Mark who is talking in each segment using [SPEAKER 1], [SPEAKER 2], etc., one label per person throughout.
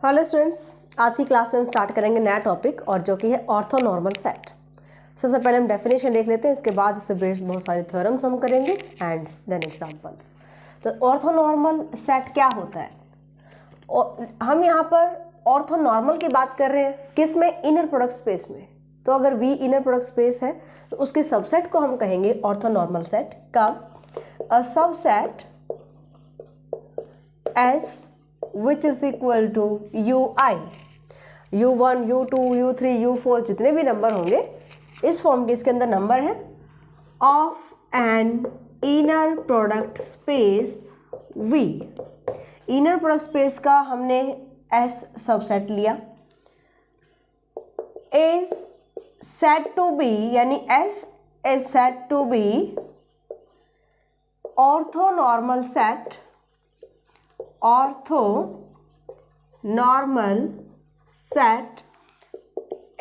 [SPEAKER 1] Hello students, आज की class में हम स्टार्ट करेंगे नया टॉपिक और जो कि है ऑर्थोनॉर्मल सेट। सबसे पहले हम डेफिनेशन देख लेते हैं, इसके बाद इससे बेस्ड बहुत सारे थ्योरम्स हम करेंगे एंड देन एग्जांपल्स। तो ऑर्थोनॉर्मल सेट क्या होता है? और हम यहाँ पर ऑर्थोनॉर्मल की बात कर रहे हैं किस में? इनर प्रोडक्ट स्पेस में। तो अगर वी इनर प्रोडक्ट स्पेस है तो उसके सबसेट को हम कहेंगे ऑर्थोनॉर्मल सेट का a subset S which is equal to ui, u1, u2, u3, u4 जितने भी नंबर होंगे इस फॉर्म के इसके अंदर नंबर है of an inner product space v। Inner product space का हमने S सबसेट लिया, is said to be यानी S is said to be orthonormal set, orthonormal set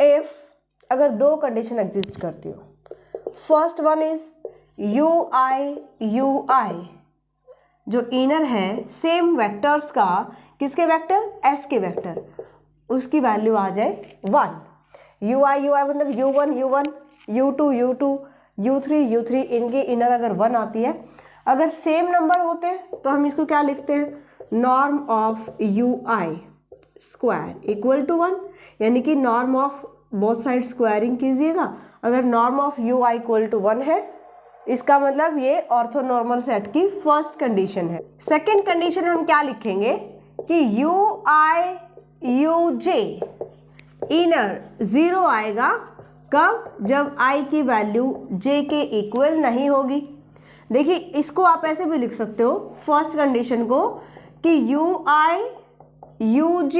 [SPEAKER 1] if अगर दो कंडीशन एग्जिस्ट करती हो। फर्स्ट वन इज ui जो inner है सेम वेक्टर्स का, किसके वेक्टर? S के वेक्टर, उसकी वैल्यू आ जाए 1। ui मतलब u1 u1, u2 u2, u3 u3 इनकी इनर अगर 1 आती है, अगर सेम नंबर होते हैं तो हम इसको क्या लिखते हैं? Norm of ui square equal to 1, यानी कि norm of both side squaring कीजिएगा। अगर norm of ui equal to 1 है इसका मतलब ये ऑर्थोनॉर्मल सेट की फर्स्ट कंडीशन है। सेकंड कंडीशन हम क्या लिखेंगे कि ui uj इनर 0 आएगा कब? जब i की वैल्यू j के इक्वल नहीं होगी। देखिए इसको आप ऐसे भी लिख सकते हो फर्स्ट कंडीशन को कि ui uj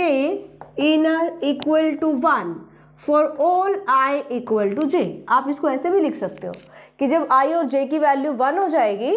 [SPEAKER 1] inner equal to 1 for all i equal to j। आप इसको ऐसे भी लिख सकते हो कि जब i और j की वैल्यू 1 हो जाएगी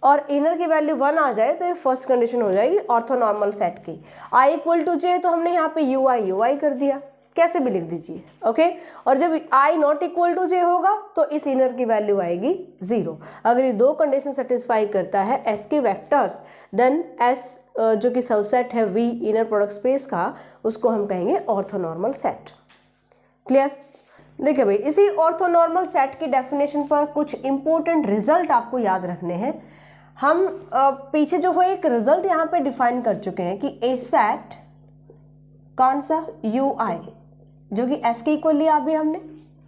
[SPEAKER 1] और इनर की वैल्यू 1 आ जाए तो ये फर्स्ट कंडीशन हो जाएगी ऑर्थोनॉर्मल सेट की। i इक्वल टू j तो हमने यहाँ पे ui कर दिया, कैसे भी लिख दीजिए, ओके। और जब i not equal to j होगा तो इस इनर की वैल्यू आएगी 0। अगर ये दो कंडीशन सेटिस्फाई करता है S के वेक्टर्स, देन S जो कि सबसेट है V इनर प्रोडक्ट स्पेस का, उसको हम कहेंगे ऑर्थोनॉर्मल सेट। क्लियर? देखिए भाई, इसी ऑर्थोनॉर्मल सेट की डेफिनेशन पर कुछ इंपॉर्टेंट रिजल्ट आपको याद रखने हैं। हम पीछे जो है एक रिजल्ट यहाँ पे डिफाइन कर चुके हैं कि ए सेट कौन सा? ui जो कि S के इक्वल लिया अभी हमने,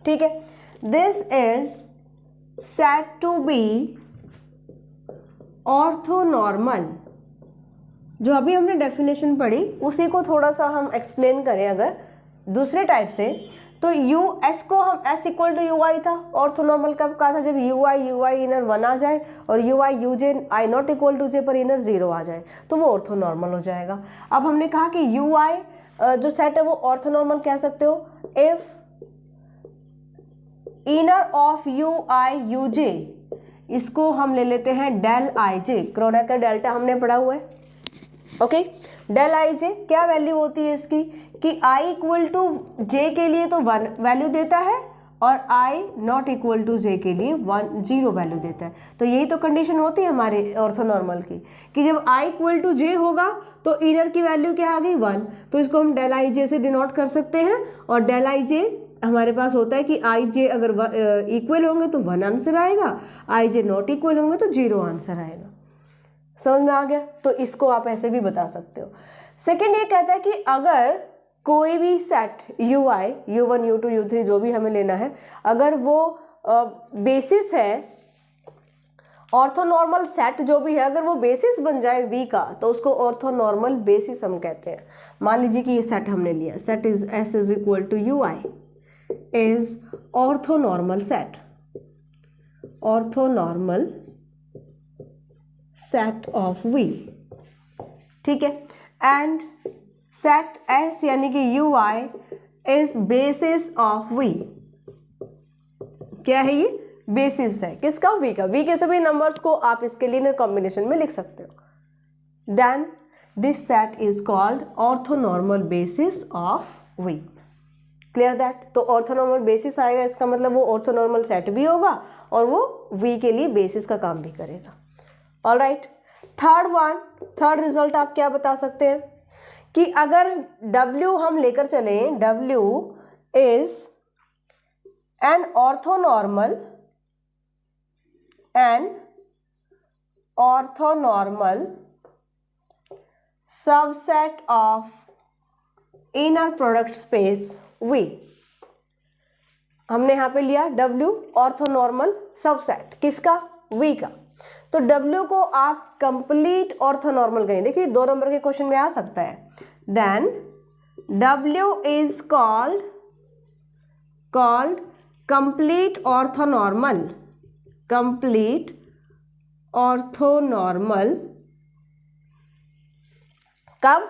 [SPEAKER 1] ठीक है। This is said to be orthonormal. जो अभी हमने डेफिनेशन पढ़ी उसी को थोड़ा सा हम एक्सप्लेन करें अगर दूसरे टाइप से, तो S को हम S इक्वल टू ui था। ऑर्थोनॉर्मल कब कहा था? जब ui इनर 1 आ जाए और ui uj i not equal to j पर इनर 0 आ जाए तो वो ऑर्थोनॉर्मल हो जाएगा। अब हमने कहा कि ui जो सेट है वो ऑर्थोनॉर्मल कह सकते हो if inner of ui uj, इसको हम ले लेते हैं डेल ij, क्रोनेकर डेल्टा हमने पढ़ा हुआ है, ओके। डेल ij क्या वैल्यू होती है इसकी कि i इक्वल टू j के लिए तो 1 वैल्यू देता है और i not equal to j के लिए 0 वैल्यू देता है। तो यही तो कंडीशन होती है हमारे ऑर्थोनॉर्मल की कि जब i इक्वल टू j होगा तो इनर की वैल्यू क्या आ गई? 1। तो इसको हम डेल ij से डिनोट कर सकते हैं और डेल ij हमारे पास होता है कि ij अगर इक्वल होंगे तो 1 आंसर आएगा, ij नॉट इक्वल होंगे तो 0 आंसर आएगा। समझ में आ गया? तो इसको आप ऐसे भी बता सकते हो। सेकेंड ये कहता है कि अगर कोई भी set ui u1 u2 u3 जो भी हमें लेना है, अगर वो बेसिस है, ऑर्थोनॉर्मल सेट जो भी है अगर वो बेसिस बन जाए v का तो उसको ऑर्थोनॉर्मल बेसिस हम कहते हैं। मान लीजिए कि ये सेट हमने लिया, set is S is equal to ui is orthonormal set, orthonormal set of v, ठीक है। एंड सेट S यानी कि ui is basis of v। क्या है ये? बेसिस है किसका? v का। v के सभी नंबर्स को आप इसके लीनियर कॉम्बिनेशन में लिख सकते हो। Then this set is called orthonormal basis of v। Clear that? तो ऑर्थोनॉर्मल बेसिस आएगा, इसका मतलब वो ऑर्थोनॉर्मल सेट भी होगा और वो v के लिए बेसिस का काम भी करेगा। ऑलराइट, थर्ड रिजल्ट आप क्या बता सकते हैं कि अगर W हम लेकर चले, W is an orthonormal subset of inner product space V। हमने यहाँ पे लिया W ऑर्थोनॉर्मल सबसेट किसका, V का। तो W को आप कंप्लीट ऑर्थोनॉर्मल कहेंगे, देखिए 2 नंबर के क्वेश्चन में आ सकता है। Then W is called complete orthonormal कब,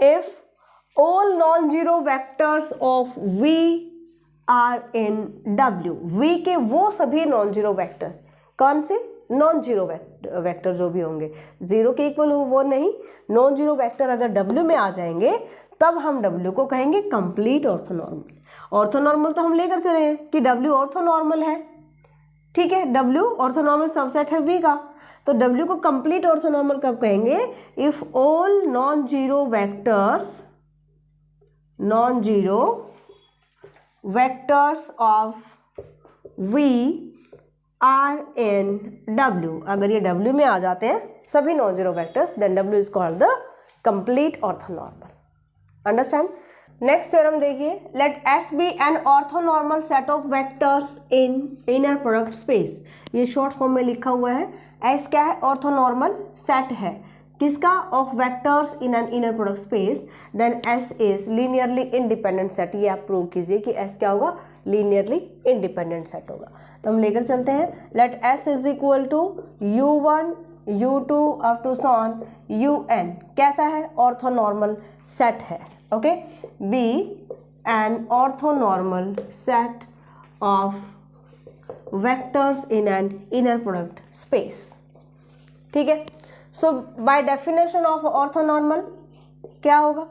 [SPEAKER 1] if all non-zero vectors of V are in W। V के वो सभी नॉन जीरो वेक्टर्स, कौन से, नॉन जीरो वेक्टर जो भी होंगे, जीरो के इक्वल हो वो नहीं, नॉन जीरो वेक्टर अगर W में आ जाएंगे तब हम W को कहेंगे कंप्लीट ऑर्थोनॉर्मल। ऑर्थोनॉर्मल तो हम लेकर चले हैं कि W ऑर्थोनॉर्मल है, ठीक है, W ऑर्थोनॉर्मल सबसेट है V का, तो W को कंप्लीट ऑर्थोनॉर्मल कब कहेंगे, if all non zero vectors of V are in W। अगर ये W में आ जाते हैं सभी non zero vectors, then W is called the complete orthonormal. Understand. Next theorem देखिए, let S be an orthonormal set of vectors in inner product space. ये short form में लिखा हुआ है। S क्या है, ऑर्थोनॉर्मल सेट है किसका, of vectors in an inner product space, then S is linearly independent set. ये आप प्रूव कीजिए कि S क्या होगा, लीनियरली इंडिपेंडेंट सेट होगा। तो हम लेकर चलते हैं, let S is equal to U1 U2 up to sworn UN। कैसा है, ऑर्थोनॉर्मल सेट है, okay. Be an orthonormal set of vectors in an inner product space, ठीक है। So by definition of orthonormal क्या होगा,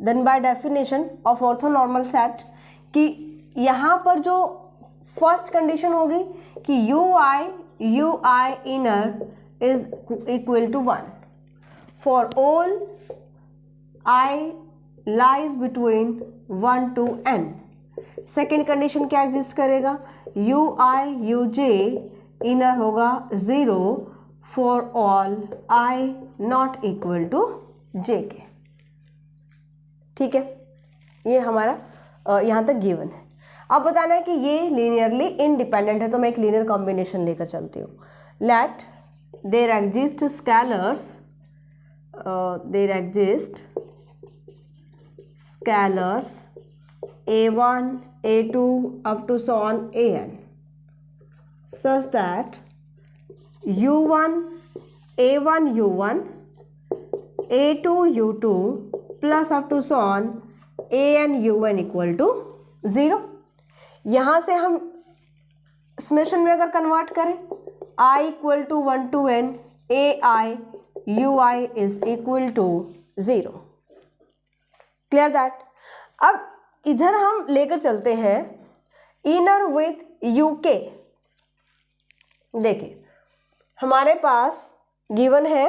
[SPEAKER 1] then by definition of orthonormal set कि यहाँ पर जो फर्स्ट कंडीशन होगी कि UI inner is equal to 1 for all I lies between 1 to n। Second condition क्या एग्जिस्ट करेगा, UJ इनर होगा 0 for all I not equal to J के, ठीक है। ये हमारा यहाँ तक गिवन है। अब बताना है कि ये लीनियरली इंडिपेंडेंट है, तो मैं एक लीनियर कॉम्बिनेशन लेकर चलती हूँ। Let there exist scalars, A1 A2 up to so on AN such that A1 U1 A2 U2 plus up to so on AN UN equal to 0। यहाँ से हम समेशन में अगर कन्वर्ट करें, I equal to 1 to n AI UI is equal to 0। Clear that. अब इधर हम लेकर चलते हैं इनर विथ यूके। देखिए हमारे पास गिवन है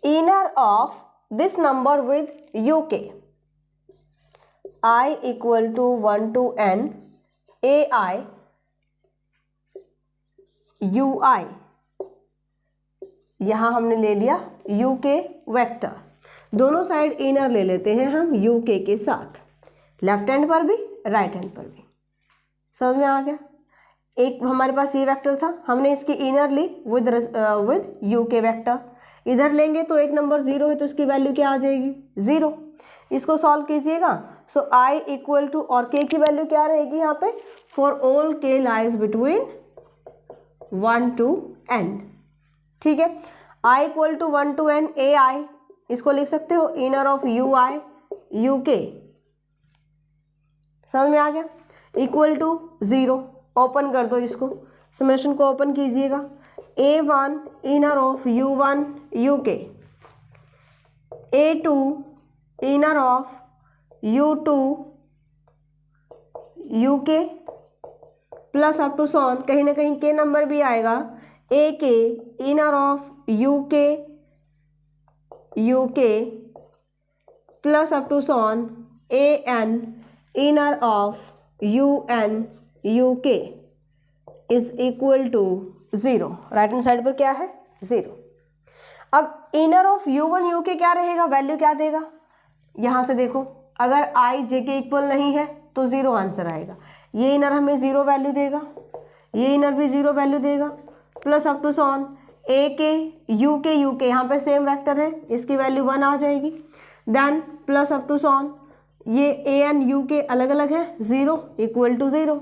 [SPEAKER 1] inner of this number with u k, I equal to 1 to n AI UI। यहां हमने ले लिया यूके वेक्टर, दोनों साइड इनर ले लेते हैं हम यूके के साथ, लेफ्ट हैंड पर भी राइट हैंड पर भी। समझ में आ गया। एक हमारे पास ये वेक्टर था, हमने इसकी इनर ली विद यूके वेक्टर। इधर लेंगे तो एक नंबर 0 है तो इसकी वैल्यू क्या आ जाएगी, 0। इसको सॉल्व कीजिएगा। सो I इक्वल टू, और k की वैल्यू क्या रहेगी यहाँ पे, for all k lies between 1 to n, ठीक है। I equal to 1 to n AI, इसको लिख सकते हो इनर ऑफ UI UK। समझ में आ गया। इक्वल टू 0, ओपन कर दो इसको, समेशन को ओपन कीजिएगा। A1 inner of U1 UK, A2 inner of U2 UK plus up to so on, कहीं ना कहीं के नंबर भी आएगा, AK inner of UK u k plus up to so on a n inner of u n u k is equal to 0। Right hand side पर क्या है 0। अब इनर ऑफ u1 u के क्या रहेगा, वैल्यू क्या देगा, यहाँ से देखो अगर i j के इक्वल नहीं है तो 0 आंसर आएगा। ये इनर हमें 0 वैल्यू देगा, ये इनर भी 0 वैल्यू देगा, plus up to so on a के u के यहाँ पे सेम वेक्टर है, इसकी वैल्यू 1 आ जाएगी। Then plus up to so on ये a एंड u के अलग अलग है, 0 equal to 0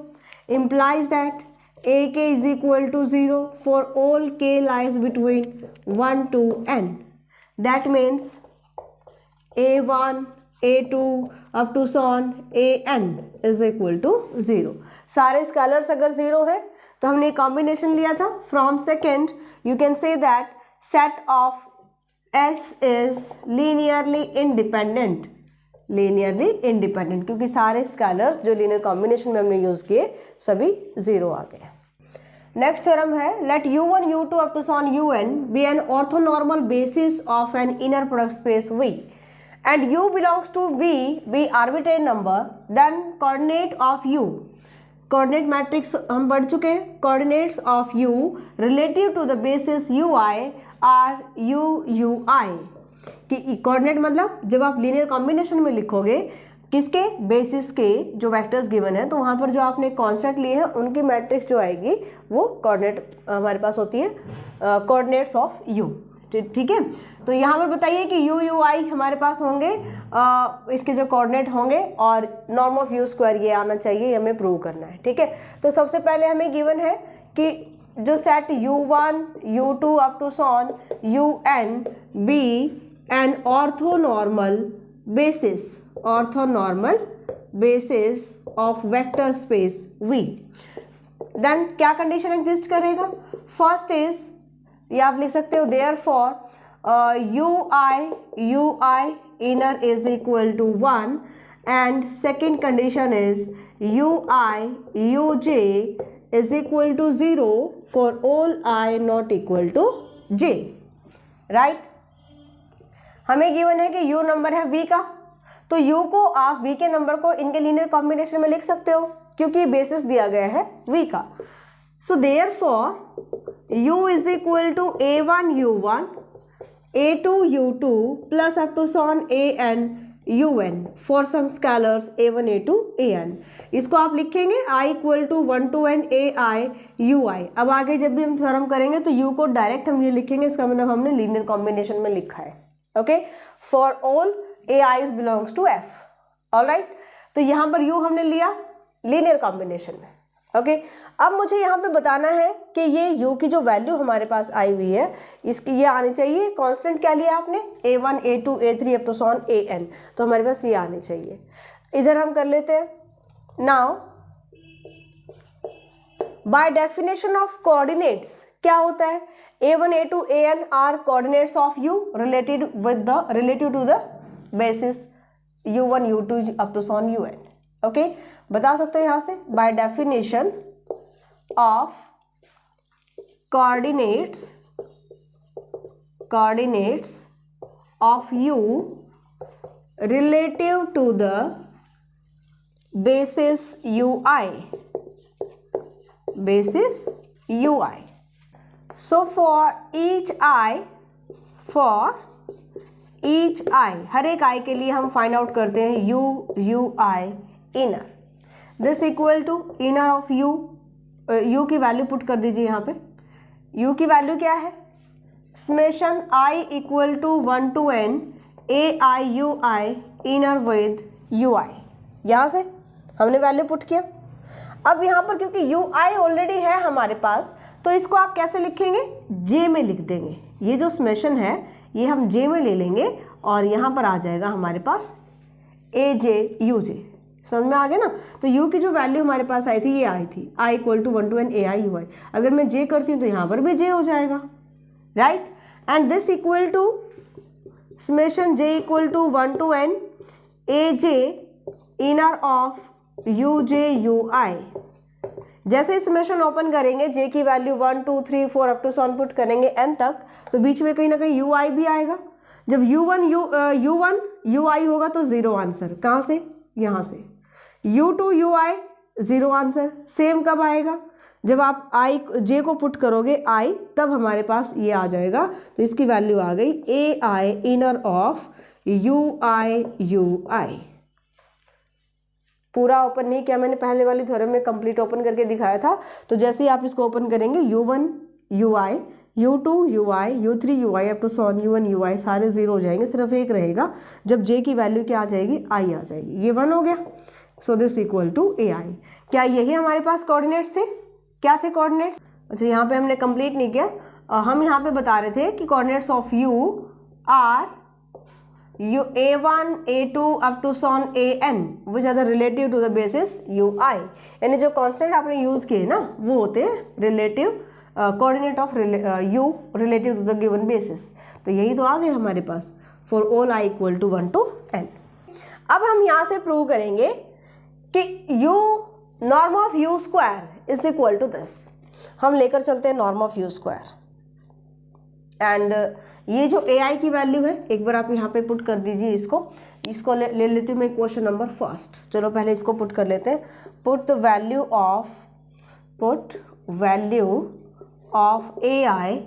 [SPEAKER 1] implies that a k is equal to 0 for all k lies between 1 to n. That means a1 a2 up to so on an is equal to 0। सारे scalars अगर 0 है तो हमने combination लिया था from second, you can say that set of S is linearly independent, linearly independent, क्योंकि सारे scalars जो लीनियर कॉम्बिनेशन में हमने यूज किए सभी 0 आ गए। नेक्स्ट थ्योरम है let u1 u2 up to sworn un be an orthonormal basis of an inner product space V and u belongs to V be arbitrary number, then coordinate of u, coordinate matrix हम पढ़ चुके हैं, coordinates of u relative to the basis ui are ui, कि coordinate मतलब जब आप linear combination में लिखोगे किसके बेसिस के जो वेक्टर्स गिवन है तो वहाँ पर जो आपने कांस्टेंट लिए हैं उनकी मैट्रिक्स जो आएगी वो कोऑर्डिनेट हमारे पास होती है कोऑर्डिनेट्स ऑफ यू। ठीक है, तो यहाँ पर बताइए कि यू यू आई हमारे पास होंगे इसके जो कोऑर्डिनेट होंगे और नॉर्म ऑफ यू स्क्वायर ये आना चाहिए, ये हमें प्रूव करना है। ठीक है, तो सबसे पहले हमें गिवन है कि जो set u1 u2 up to sworn un be an orthonormal basis of vector space V। Then क्या कंडीशन एग्जिस्ट करेगा, फर्स्ट इज ये आप लिख सकते हो therefore ui inner is equal to 1 and second condition is ui uj is equal to 0 for all I not equal to j। Right, हमें given है कि u नंबर है v का, तो u को आप v के नंबर को इनके लीनियर कॉम्बिनेशन में लिख सकते हो क्योंकि बेसिस दिया गया है v का। So therefore u is equal to a1 u1 a2 u2 plus up to so on an un for some scalars a1 a2 an। इसको आप लिखेंगे i equal to 1 to n ai ui। अब आगे जब भी हम थ्योरम करेंगे तो u को डायरेक्ट हम ये लिखेंगे, इसका मतलब हमने लीनियर कॉम्बिनेशन में लिखा है। Okay, for all ai's belongs to f। Alright, तो यहाँ पर u हमने लिया लीनियर कॉम्बिनेशन में। ओके, अब मुझे यहाँ पे बताना है कि ये u की जो वैल्यू हमारे पास आई हुई है इसकी ये आनी चाहिए, कांस्टेंट क्या लिया आपने a1 a2 a3 up to so on an, तो हमारे पास ये आनी चाहिए। इधर हम कर लेते हैं। Now by definition of coordinates क्या होता है, a1 a2 an are coordinates of u relative to the basis u1 u2 up to sworn un। Okay, बता सकते हो यहाँ से by definition of coordinates of u relative to the basis ui। So for each i हर एक i के लिए हम फाइंड आउट करते हैं ui inner, this equal to inner of u की वैल्यू पुट कर दीजिए यहाँ पे। u की वैल्यू क्या है, summation i equal to 1 to n ai ui inner with ui। यहाँ से हमने वैल्यू पुट किया। अब यहाँ पर क्योंकि ui ऑलरेडी है हमारे पास तो इसको आप कैसे लिखेंगे, j में लिख देंगे। ये जो समेशन है ये हम j में ले लेंगे और यहाँ पर आ जाएगा हमारे पास aj uj। समझ में आ गया ना, तो u की जो वैल्यू हमारे पास आई थी ये आई थी i equal to 1 to n ai ui। अगर मैं j करती हूँ तो यहाँ पर भी j हो जाएगा। Right, and this equal to summation j equal to 1 to n aj inner of uj ui। जैसे समेशन ओपन करेंगे j की value 1 2 3 4 up to so on put करेंगे n तक, तो बीच में कहीं ना कहीं ui भी आएगा। जब U1 UI होगा तो 0 आंसर, कहाँ से, यहाँ से। U2 UI 0 answer. सेम कब आएगा, जब आप J को पुट करोगे I, तब हमारे पास ये आ जाएगा। तो इसकी वैल्यू आ गई AI इनर ऑफ UI। पूरा ओपन नहीं किया मैंने, पहले वाली थ्योरम में कंप्लीट ओपन करके दिखाया था। तो जैसे ही आप इसको ओपन करेंगे U1 UI, U2 UI, U3 UI up to so on U1 UI सारे 0 हो जाएंगे, सिर्फ एक रहेगा। जब J की वैल्यू क्या आ जाएगी, I आ जाएगी। ये 1 हो गया। So this equal to AI। क्या यही हमारे पास कोऑर्डिनेट्स थे? क्या थे कोऑर्डिनेट्स? अच्छा, यहाँ पे हमने कंप्लीट नहीं किया। हम यहाँ पे बता रहे थे कि coordinates of U are A1 A2 up to so on AN which are the relative to the basis UI। यानी जो कांस्टेंट आपने यूज किए ना, वो होते हैं relative coordinate of U relative to the given basis. तो यही तो आ गए हमारे पास for all I equal to 1 to N। अब हम यहाँ से प्रूव करेंगे कि U norm of U square is equal to this. हम लेकर चलते हैं norm of U square and ये जो AI की वैल्यू है, एक बार आप यहाँ पे पुट कर दीजिए। इसको ले लेती हूँ मैं क्वेश्चन नंबर फर्स्ट। चलो पहले इसको पुट कर लेते हैं। Put the value of AI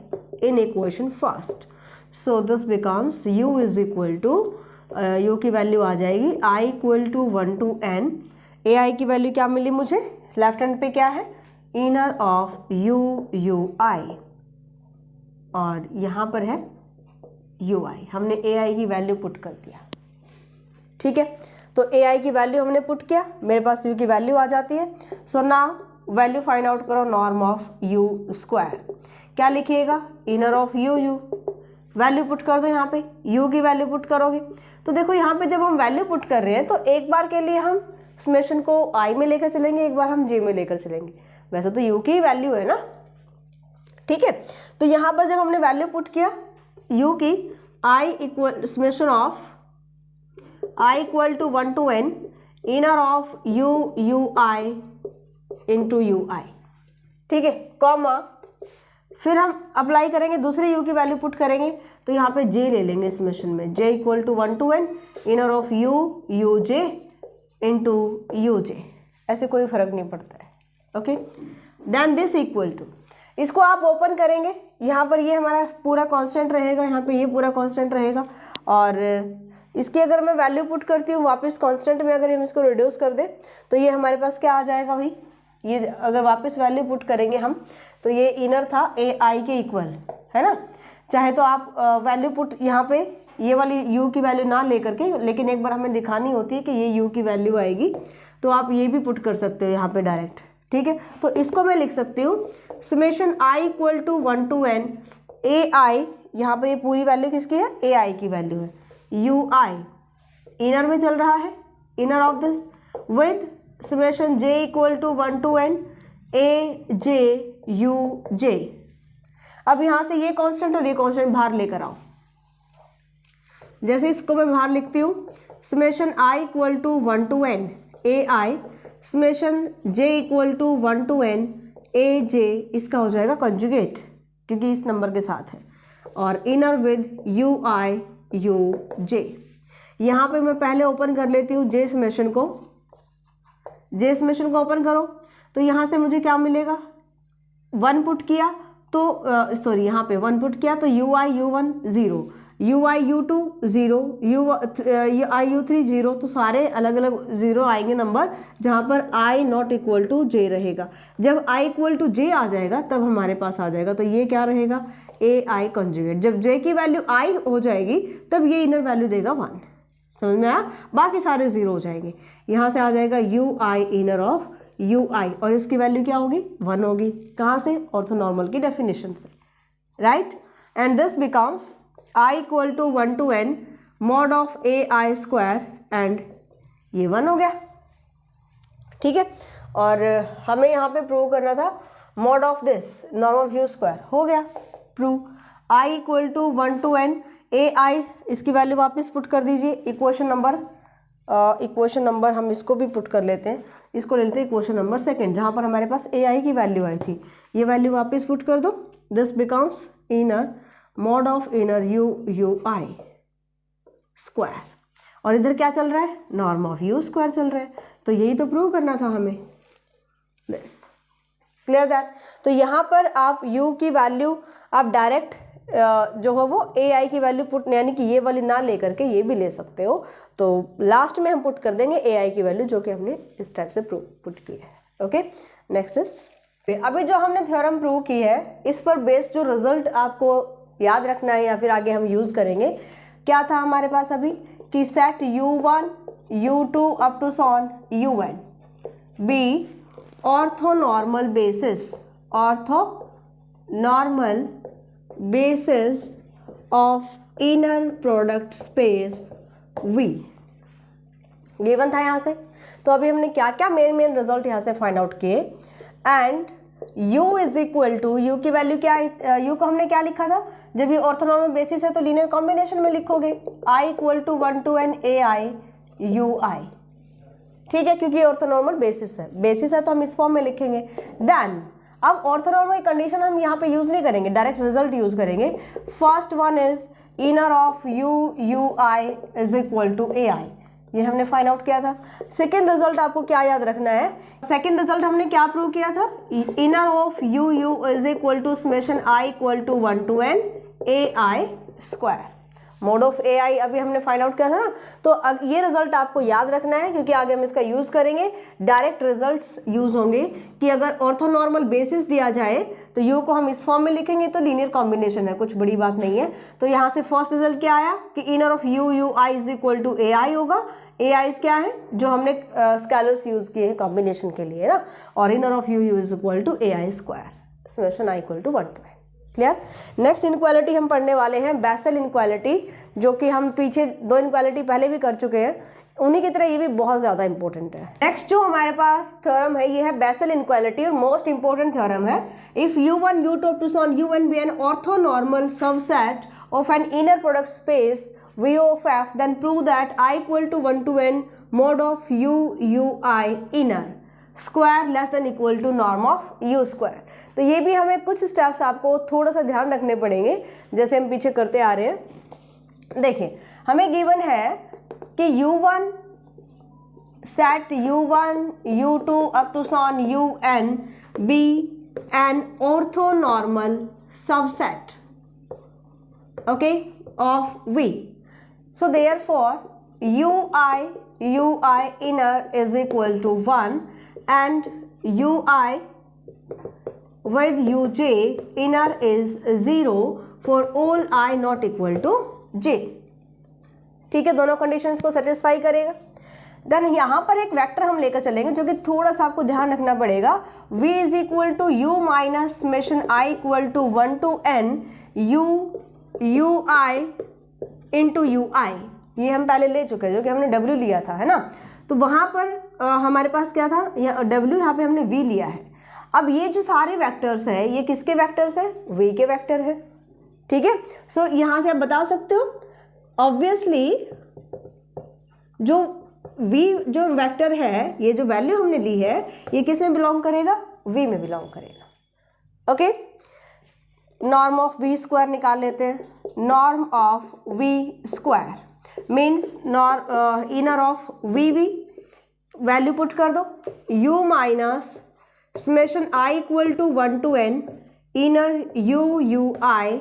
[SPEAKER 1] in equation first. So this becomes U is equal to, U की वैल्यू आ जाएगी I equal to 1 to N। AI की वैल्यू क्या मिली मुझे, लेफ्ट हैंड पे क्या है, इनर ऑफ UI और यहाँ पर है UI। हमने AI की वैल्यू पुट कर दिया, ठीक है। तो AI की वैल्यू हमने पुट किया, मेरे पास U की वैल्यू आ जाती है। So now value find out करो नॉर्म ऑफ U स्क्वायर। क्या लिखिएगा, inner of U value put कर दो। यहाँ पे U की वैल्यू पुट करोगे तो देखो यहाँ पे जब हम वैल्यू पुट कर रहे हैं तो एक बार के लिए हम समेशन को I में लेकर चलेंगे, एक बार हम J में लेकर चलेंगे। वैसे तो U की वैल्यू है ना, ठीक है। तो यहाँ पर जब हमने वैल्यू पुट किया U की, I equal summation of I equal to 1 to N inner of UI into UI, ठीक है, कॉमा। फिर हम अप्लाई करेंगे, दूसरे U की वैल्यू पुट करेंगे तो यहाँ पे J ले लेंगे समेशन में, J equal to 1 to N inner of UJ into UJ। ऐसे कोई फर्क नहीं पड़ता है, okay. Then this equal to, इसको आप ओपन करेंगे, यहाँ पर ये हमारा पूरा कांस्टेंट रहेगा, यहाँ पे ये पूरा कांस्टेंट रहेगा। और इसकी अगर मैं वैल्यू पुट करती हूँ वापस कांस्टेंट में, अगर हम इसको रिड्यूस कर दें तो ये हमारे पास क्या आ जाएगा भाई, ये अगर वापस वैल्यू पुट करेंगे हम तो ये इनर था AI के इक्वल, है ना। चाहे तो आप वैल्यू पुट यहाँ पे ये वाली U की वैल्यू ना लेकर के, लेकिन एक बार हमें दिखानी होती है कि ये U की वैल्यू आएगी, तो आप ये भी पुट कर सकते हो यहाँ पे डायरेक्ट, ठीक है। तो इसको मैं लिख सकती हूँ summation I equal to 1 to N AI, यहाँ पर ये पूरी वैल्यू किसकी है, AI की वैल्यू है, UI इनर में चल रहा है, inner of this with summation J equal to 1 to N AJ UJ। अब यहाँ से ये कांस्टेंट और ये कांस्टेंट बाहर लेकर आओ। जैसे इसको मैं बाहर लिखती हूँ, summation I equal to 1 to N AI summation J equal to 1 to N AJ, इसका हो जाएगा कंजुगेट क्योंकि इस नंबर के साथ है, और इनर विद UI UJ। यहाँ पे मैं पहले ओपन कर लेती हूँ J समेशन को ओपन करो तो यहाँ से मुझे क्या मिलेगा, 1 पुट किया तो सॉरी यहाँ पे 1 पुट किया तो UI U1 0, UI U2 0, UI U3 0, तो सारे अलग अलग 0 आएंगे नंबर, जहाँ पर I not equal to J रहेगा। जब I इक्वल टू J आ जाएगा तब हमारे पास आ जाएगा, तो ये क्या रहेगा AI कंजुगेट। जब J की वैल्यू I हो जाएगी तब ये इनर वैल्यू देगा 1, समझ में आया, बाकी सारे 0 हो जाएंगे। यहाँ से आ जाएगा UI इनर ऑफ UI और इसकी वैल्यू क्या होगी, 1 होगी। कहाँ से, ऑर्थोनॉर्मल की डेफिनेशन से, right. And this becomes I equal to 1 to N mod of AI square and ये 1 हो गया, ठीक है। और हमें यहाँ पे प्रूव करना था mod of this norm of U square, हो गया prove. I equal to 1 to N AI, इसकी वैल्यू वापस पुट कर दीजिए। इक्वेशन नंबर हम इसको भी पुट कर लेते हैं, इसको ले लेते हैं इक्वेशन नंबर सेकंड, जहाँ पर हमारे पास AI की वैल्यू आई थी, ये वैल्यू वापस पुट कर दो। This becomes inner mod of inner UI square, और इधर क्या चल रहा है, नॉर्म ऑफ यू स्क्वायर चल रहा है। तो यही तो प्रूव करना था हमें, बस क्लियर दैट। तो यहाँ पर आप u की वैल्यू आप डायरेक्ट जो है वो ए आई की वैल्यू पुट, यानी कि ये वाली ना लेकर के ये भी ले सकते हो। तो लास्ट में हम पुट कर देंगे ए आई की वैल्यू, जो कि हमने इस टाइप से पुट की है। ओके, नेक्स्ट इज, अभी जो हमने थ्योरम प्रूव की है इस पर बेस्ड जो रिजल्ट आपको याद रखना है या फिर आगे हम यूज़ करेंगे, क्या था हमारे पास अभी कि set u1 u2 up to sworn un be orthonormal basis, orthonormal basis of inner product space V given था यहाँ से। तो अभी हमने क्या क्या मेन रिजल्ट यहाँ से फाइंड आउट किए, and u is equal to, u की वैल्यू क्या है, u को हमने क्या लिखा था, जब ये ऑर्थोनॉर्मल बेसिस है तो लीनियर कॉम्बिनेशन में लिखोगे i equal to 1 to n ai ui, ठीक है, क्योंकि ये ऑर्थोनॉर्मल बेसिस है तो हम इस फॉर्म में लिखेंगे। देन अब ऑर्थोनॉर्मल कंडीशन हम यहाँ पे यूज नहीं करेंगे, डायरेक्ट रिजल्ट यूज करेंगे। First one is inner of u i is equal to A i, ये हमने फाइंड आउट किया था। सेकेंड रिजल्ट आपको क्या याद रखना है, सेकेंड रिजल्ट हमने क्या प्रूव किया था, inner of you is equal to summation I equal to 1 to n a I square, mod of a i अभी हमने फाइंड आउट किया था ना। तो ये रिजल्ट आपको याद रखना है, क्योंकि आगे हम इसका यूज करेंगे, डायरेक्ट रिजल्ट्स यूज होंगे कि अगर ऑर्थोनॉर्मल बेसिस दिया जाए तो यू को हम इस फॉर्म में लिखेंगे तो लीनियर कॉम्बिनेशन है, कुछ बड़ी बात नहीं है। तो यहाँ से फर्स्ट रिजल्ट क्या आया कि inner of u i is equal to A i होगा। ए आई क्या है, जो हमने स्केलर्स यूज किए हैं कॉम्बिनेशन के लिए ना, और inner of you is equal to A I square, summation I equal to 1 to n। Clear. Next inequality हम पढ़ने वाले हैं बेसल इनक्वालिटी, जो कि हम पीछे 2 इनक्वालिटी पहले भी कर चुके हैं, उन्हीं की तरह ये भी बहुत ज़्यादा इंपॉर्टेंट है। नेक्स्ट जो हमारे पास थ्योरम है ये है बेसल इनक्वालिटी, और मोस्ट इंपॉर्टेंट थ्योरम है। If u1 u2 up to on un be an orthonormal subset of an inner product space v of f, then prove that I equal to 1 to n mod of u I inner square less than equal to norm of U square. तो ये भी हमें कुछ steps आपको थोड़ा सा ध्यान रखने पड़ेंगे, जैसे हम पीछे करते आ रहे हैं। देखिए हमें गिवन है कि u1 set u1 u2 up to sworn un be an orthonormal subset, okay, of v। So therefore ui inner is equal to 1 and ui with uj inner is 0 for all i not equal to j। ठीक है, दोनों conditions को satisfy करेगा। Then यहाँ पर एक vector हम लेकर चलेंगे जो कि थोड़ा सा आपको ध्यान रखना पड़ेगा। v is equal to u minus summation i equal to 1 to n u i into you i, ये हम पहले ले चुके हैं, जो कि हमने w लिया था, है ना। तो वहाँ पर हमारे पास क्या था, w, यहाँ पे हमने v लिया है। अब ये जो सारे वेक्टर्स हैं ये किसके वेक्टर्स हैं, v के वेक्टर है, ठीक है। सो यहाँ से आप बता सकते हो ऑब्वियसली जो v जो वेक्टर है, ये जो वैल्यू हमने ली है ये किस में बिलोंग करेगा, v में बिलोंग करेगा। Okay, norm of v square निकाल लेते हैं। Norm of v square means inner of V value put कर दो, u minus summation i equal to 1 to n inner u I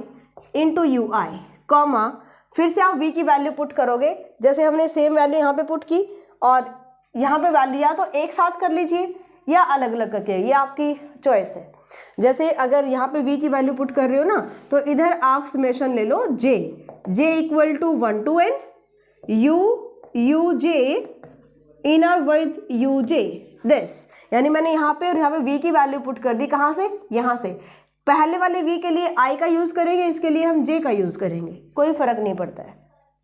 [SPEAKER 1] into you I, comma फिर से आप v की value put करोगे, जैसे हमने सेम वैल्यू यहाँ पे पुट की, और यहाँ पे वैल्यू या तो एक साथ कर लीजिए या अलग अलग करके, ये आपकी चॉइस है। जैसे अगर यहाँ पे v की वैल्यू पुट कर रहे हो ना, तो इधर आप समेशन ले लो j equal to 1 to n u j inner with U J this, यानी मैंने यहाँ पे और यहाँ पे v की वैल्यू पुट कर दी, कहाँ से, यहाँ से। पहले वाले v के लिए i का यूज करेंगे, इसके लिए हम j का यूज करेंगे, कोई फर्क नहीं पड़ता है,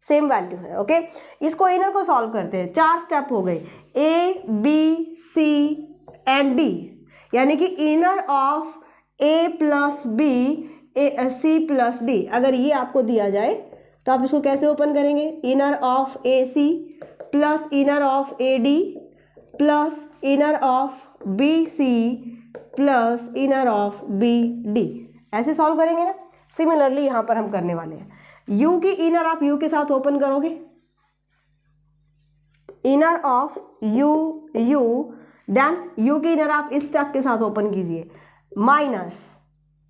[SPEAKER 1] सेम वैल्यू है। ओके, इसको इनर को सॉल्व करते हैं। 4 स्टेप हो गए, a b c and d, यानी कि inner of a plus b c plus d। अगर ये आपको दिया जाए तो आप इसको कैसे ओपन करेंगे, inner of A C plus inner of A D plus inner of B C plus inner of B D, ऐसे सॉल्व करेंगे ना। सिमिलरली यहाँ पर हम करने वाले हैं, u की इनर आप u के साथ ओपन करोगे, inner of you U, then U की इनर आप इस स्टेप के साथ ओपन कीजिए, माइनस,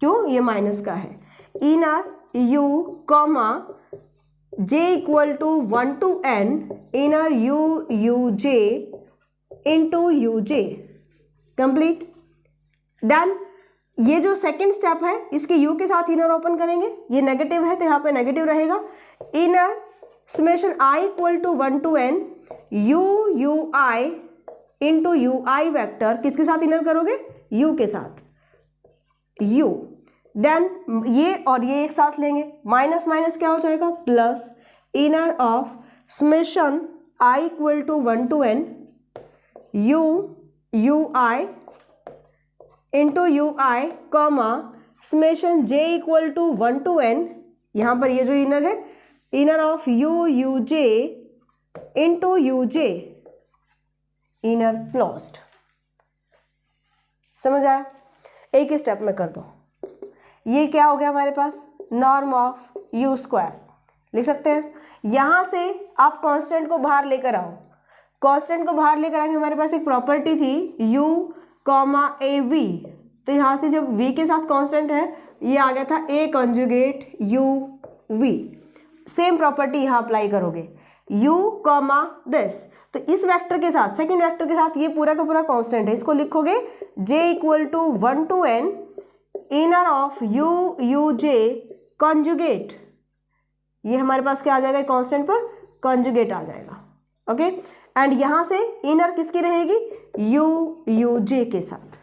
[SPEAKER 1] क्यों, ये माइनस का है, inner U comma J equal to 1 to n inner you you J into U J, complete. Then ये जो सेकेंड स्टेप है इसके u के साथ इनर ओपन करेंगे, ये नेगेटिव है तो यहाँ पे नेगेटिव रहेगा, inner summation i equal to 1 to n U you I into you I vector, किसके साथ इनर करोगे, u के साथ, u, देन ये और ये एक साथ लेंगे, माइनस माइनस क्या हो जाएगा, plus, inner of summation i equal to 1 to n U you I into you I comma summation j equal to 1 to n, यहाँ पर ये जो इनर है, inner of you you J into U J, inner closed. समझ आया? एक ही step में कर दो। ये क्या हो गया हमारे पास, नॉर्म ऑफ यू स्क्वायर लिख सकते हैं। यहाँ से आप कांस्टेंट को बाहर लेकर आओ, कांस्टेंट को बाहर लेकर आएंगे, हमारे पास एक प्रॉपर्टी थी u कॉमा ए वी, तो यहाँ से जब v के साथ कांस्टेंट है ये आ गया था a conjugate u v, same property यहाँ अप्लाई करोगे, u कॉमा दिस, तो इस वेक्टर के साथ, सेकेंड वेक्टर के साथ ये पूरा का पूरा कांस्टेंट है, इसको लिखोगे j equal to 1 to n inner of you you J conjugate, ये हमारे पास क्या आ जाएगा, कांस्टेंट पर कॉन्जुगेट आ जाएगा, ओके। एंड यहां से इनर किसकी रहेगी, यू यू जे के साथ,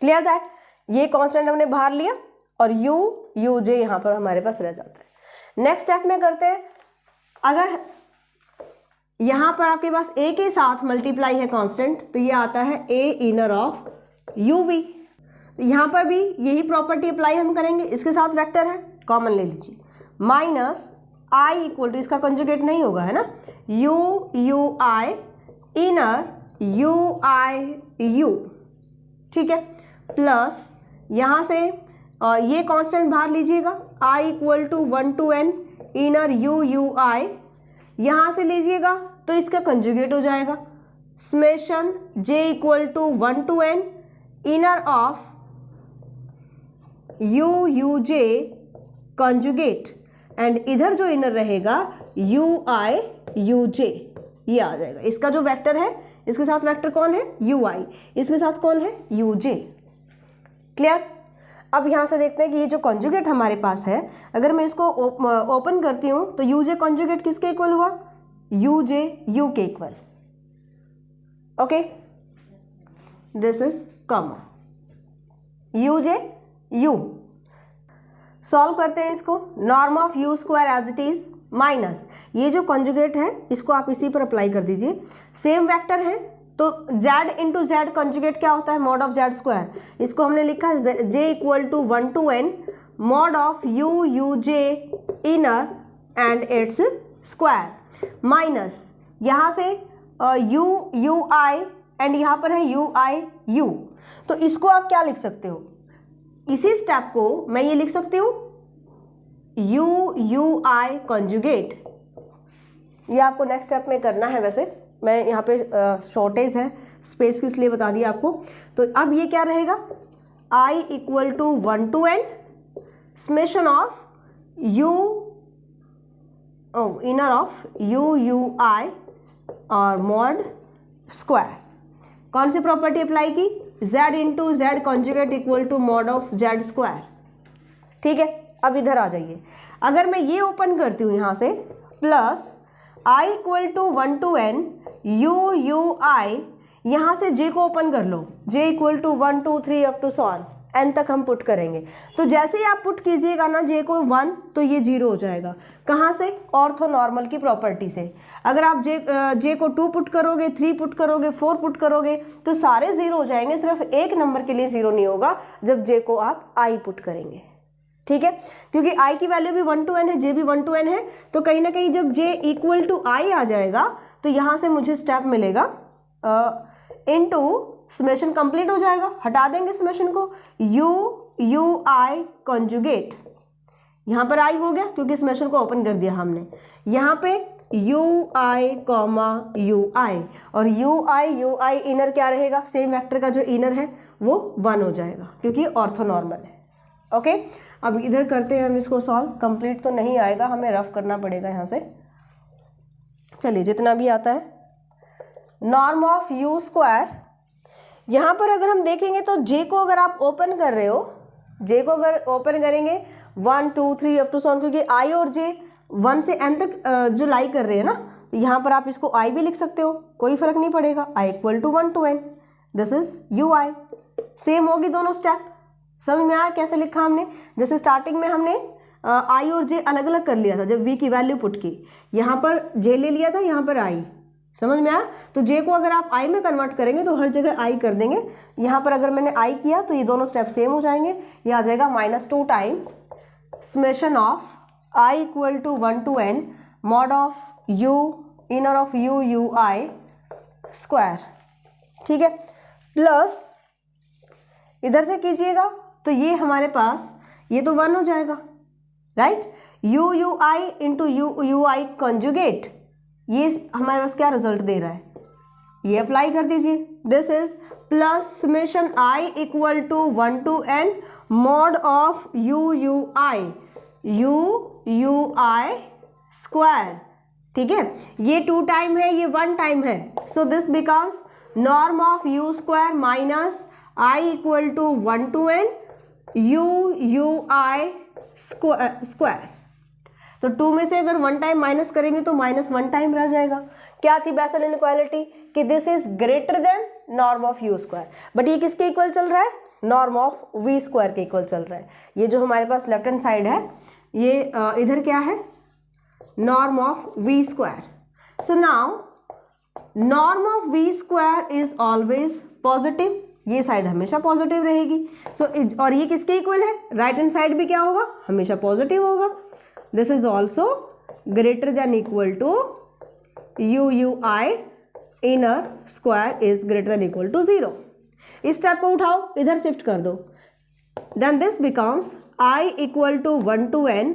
[SPEAKER 1] क्लियर दैट, ये कांस्टेंट हमने बाहर लिया और यू यू जे यहां पर हमारे पास रह जाता है। नेक्स्ट स्टेप में करते हैं, अगर यहां पर आपके पास a के साथ मल्टीप्लाई है कांस्टेंट, तो ये आता है a inner of U V, यहाँ पर भी यही प्रॉपर्टी अप्लाई हम करेंगे, इसके साथ वेक्टर है, कॉमन ले लीजिए, माइनस आई इक्वल टू, इसका कंजुगेट नहीं होगा है ना, u you i inner u i u, ठीक है, प्लस यहाँ से ये कांस्टेंट बाहर लीजिएगा, i equal to 1 to n inner you you आई, यहाँ से लीजिएगा तो इसका कंजुगेट हो जाएगा, summation j equal to 1 to n inner of you you J conjugate, and इधर जो इनर रहेगा यू आई यू जे, ये आ जाएगा, इसका जो वेक्टर है इसके साथ वेक्टर कौन है, यू आई, इसके साथ कौन है, यू जे, क्लियर। अब यहाँ से देखते हैं कि ये जो कॉन्जुगेट हमारे पास है, अगर मैं इसको ओपन करती हूँ तो यू जे कॉन्जुगेट किसके इक्वल हुआ, यू जे यू के equal, okay, this is comma U J U. Solve करते हैं इसको, norm of U square as it is minus, ये जो कॉन्जुगेट है इसको आप इसी पर अप्लाई कर दीजिए, सेम वेक्टर है तो z इंटू जेड कॉन्जुगेट क्या होता है, मॉड ऑफ जेड स्क्वायर, इसको हमने लिखा है j equal to 1 to n mod of you you J inner and its square, minus यहाँ से यू यू आई एंड यहाँ पर है यू आई यू, तो इसको आप क्या लिख सकते हो, इसी स्टेप को मैं ये लिख सकती हूँ यू यू आई कॉन्जुगेट, ये आपको नेक्स्ट स्टेप में करना है, वैसे मैं यहाँ पे शॉर्टेज है स्पेस की इसलिए बता दिया आपको। तो अब ये क्या रहेगा, i equal to 1 to n summation of u inner of you you i और मॉड स्क्वायर, कौन सी प्रॉपर्टी अप्लाई की, z into z conjugate equal to mod of z square, ठीक है। अब इधर आ जाइए, अगर मैं ये ओपन करती हूँ यहाँ से, plus i equal to 1 to n U you आई, यहाँ से j को ओपन कर लो, j equal to 1 2 3 up to सॉन n तक हम पुट करेंगे, तो जैसे ही आप पुट कीजिएगा ना j को 1 तो ये 0 हो जाएगा, कहाँ से, ऑर्थो नॉर्मल की प्रॉपर्टी से। अगर आप j को 2 पुट करोगे, 3 पुट करोगे, 4 पुट करोगे तो सारे 0 हो जाएंगे, सिर्फ एक नंबर के लिए 0 नहीं होगा जब j को आप i पुट करेंगे, ठीक है, क्योंकि i की वैल्यू भी 1 to n है, j भी 1 to n है, तो कहीं ना कहीं जब j इक्वल टू i आ जाएगा तो यहाँ से मुझे स्टेप मिलेगा इनटू समेशन कंप्लीट हो जाएगा, हटा देंगे समेशन को, यू यू आई कॉन्जुगेट, यहाँ पर i हो गया क्योंकि समेशन को ओपन कर दिया हमने, यहाँ पे UI कॉमा UI, और UI इनर क्या रहेगा, सेम वेक्टर का जो इनर है वो 1 हो जाएगा क्योंकि ऑर्थोनॉर्मल है। ओके, अब इधर करते हैं हम इसको सॉल्व। कंप्लीट तो नहीं आएगा, हमें रफ करना पड़ेगा यहाँ से। चलिए जितना भी आता है, नॉर्म ऑफ U स्क्वायर, यहाँ पर अगर हम देखेंगे तो J को अगर आप ओपन कर रहे हो, J को अगर ओपन करेंगे 1 2 3 अप टू सॉन, क्योंकि I और J 1 से n तक जो लाई कर रहे हैं ना, तो यहाँ पर आप इसको I भी लिख सकते हो, कोई फर्क नहीं पड़ेगा। I equal to 1 to n, this is UI। Same होगी दोनों स्टेप, समझ में आया कैसे लिखा हमने। जैसे स्टार्टिंग में हमने I और J अलग अलग कर लिया था जब V की वैल्यू पुट की, यहाँ पर J ले लिया था, यहाँ पर I, समझ में आया। तो J को अगर आप I में कन्वर्ट करेंगे तो हर जगह I कर देंगे। यहाँ पर अगर मैंने I किया तो ये दोनों स्टेप सेम हो जाएंगे। ये आ जाएगा -2 time summation of I equal to 1 to n mod of U inner of U UI square, ठीक है, प्लस इधर से कीजिएगा तो ये हमारे पास ये तो 1 हो जाएगा, right. UI into UI conjugate, ये हमारे पास क्या रिजल्ट दे रहा है, ये अप्लाई कर दीजिए। This is plus summation I equal to 1 to n mod of UI square, ठीक है। ये 2 टाइम है, ये 1 टाइम है, so this becomes norm of U square minus I equal to 1 to n UI square. तो 2 में से अगर 1 टाइम माइनस करेंगे तो -1 टाइम रह जाएगा। क्या थी बेसल इनइक्वालिटी, कि this is greater then norm of U square, but ये किसके इक्वल चल रहा है, नॉर्म ऑफ V स्क्वायर के इक्वल चल रहा है। ये जो हमारे पास लेफ्ट हैंड साइड है, ये इधर क्या है, norm of V square. So now norm of V square is always positive, ये साइड हमेशा पॉजिटिव रहेगी। सो और ये किसके इक्वल है, राइट हैंड साइड भी क्या होगा, हमेशा पॉजिटिव होगा। This is also greater than equal to UI inner square is greater than equal to 0। इस स्टेप को उठाओ, इधर शिफ्ट कर दो, then this becomes I equal to 1 to n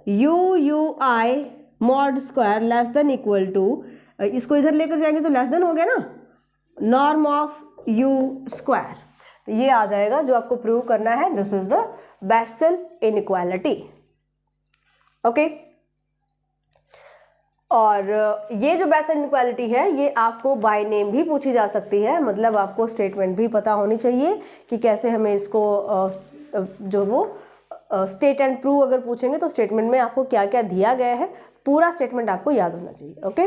[SPEAKER 1] UI mod square less than equal to, इसको इधर लेकर जाएंगे तो लेस देन हो गया ना, नॉर्म ऑफ U स्क्वायर। तो ये आ जाएगा जो आपको प्रूव करना है, this is the Bessel inequality. Okay, और ये जो बेसल इनइक्वालिटी है ये आपको बाय नेम भी पूछी जा सकती है, मतलब आपको स्टेटमेंट भी पता होनी चाहिए कि कैसे हमें इसको जो वो स्टेट एंड प्रूव अगर पूछेंगे तो स्टेटमेंट में आपको क्या क्या दिया गया है, पूरा स्टेटमेंट आपको याद होना चाहिए। ओके,